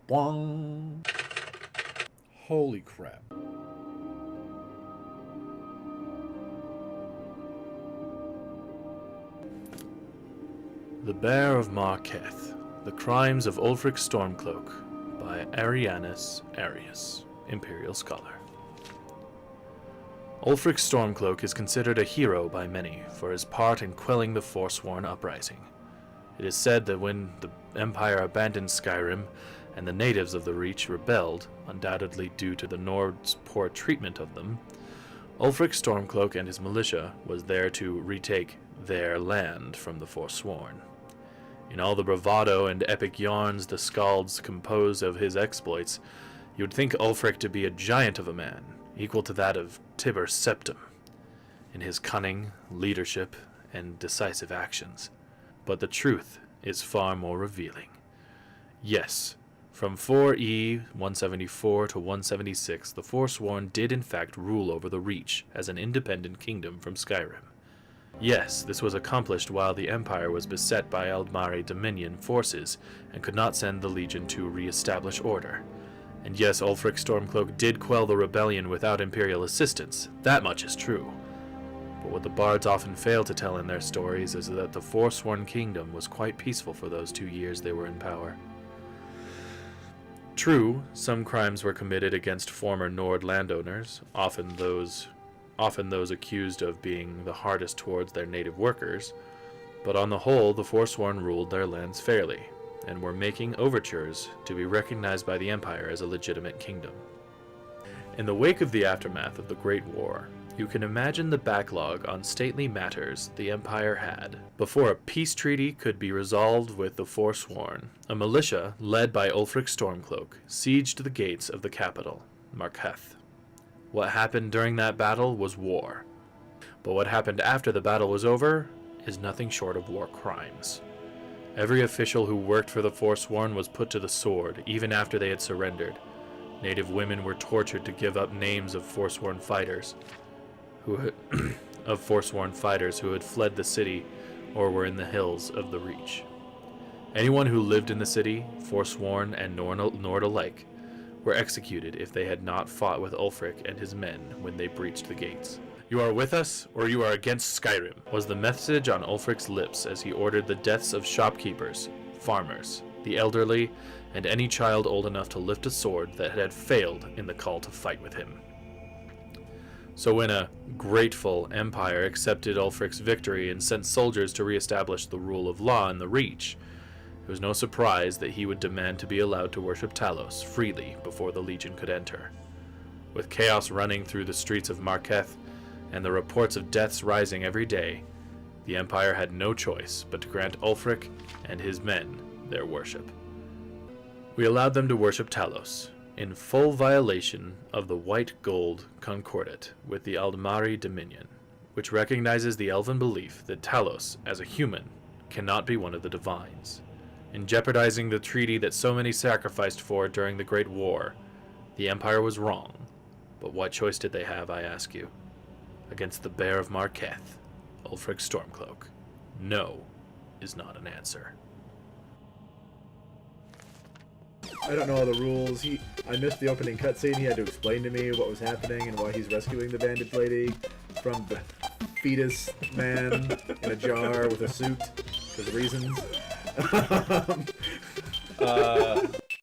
Bwong. Holy crap. The Bear of Markarth, The Crimes of Ulfric Stormcloak by Arianus Arius, Imperial Scholar. Ulfric Stormcloak is considered a hero by many for his part in quelling the Forsworn uprising. It is said that when the Empire abandoned Skyrim and the natives of the Reach rebelled, undoubtedly due to the Nords' poor treatment of them, Ulfric Stormcloak and his militia was there to retake their land from the Forsworn. In all the bravado and epic yarns the skalds compose of his exploits, you would think Ulfric to be a giant of a man, equal to that of Tibur Septim, in his cunning, leadership, and decisive actions. But the truth is far more revealing. Yes, from 4E 174 to 176, the Forsworn did in fact rule over the Reach as an independent kingdom from Skyrim. Yes, this was accomplished while the Empire was beset by Aldmari Dominion forces and could not send the Legion to re-establish order. And yes, Ulfric Stormcloak did quell the rebellion without Imperial assistance. That much is true. But what the bards often fail to tell in their stories is that the Forsworn kingdom was quite peaceful for those 2 years they were in power. True, some crimes were committed against former Nord landowners, often those accused of being the hardest towards their native workers, but on the whole the Forsworn ruled their lands fairly, and were making overtures to be recognized by the Empire as a legitimate kingdom. In the wake of the aftermath of the Great War, you can imagine the backlog on stately matters the Empire had. Before a peace treaty could be resolved with the Forsworn, a militia, led by Ulfric Stormcloak, sieged the gates of the capital, Markarth. What happened during that battle was war. But what happened after the battle was over is nothing short of war crimes. Every official who worked for the Forsworn was put to the sword, even after they had surrendered. Native women were tortured to give up names of Forsworn fighters who had fled the city or were in the hills of the Reach. Anyone who lived in the city, Forsworn and Nord alike, were executed if they had not fought with Ulfric and his men when they breached the gates. "You are with us, or you are against Skyrim," was the message on Ulfric's lips as he ordered the deaths of shopkeepers, farmers, the elderly, and any child old enough to lift a sword that had failed in the call to fight with him. So when a grateful empire accepted Ulfric's victory and sent soldiers to re-establish the rule of law in the Reach, it was no surprise that he would demand to be allowed to worship Talos freely before the Legion could enter. With chaos running through the streets of Markarth and the reports of deaths rising every day, the Empire had no choice but to grant Ulfric and his men their worship. We allowed them to worship Talos, in full violation of the White Gold Concordat with the Aldmari Dominion, which recognizes the elven belief that Talos, as a human, cannot be one of the divines. In jeopardizing the treaty that so many sacrificed for during the Great War, the Empire was wrong. But what choice did they have, I ask you? Against the Bear of Markarth, Ulfric Stormcloak, no is not an answer. I don't know all the rules. I missed the opening cutscene. He had to explain to me what was happening and why he's rescuing the bandage lady from the fetus man in a jar with a suit. Because reasons.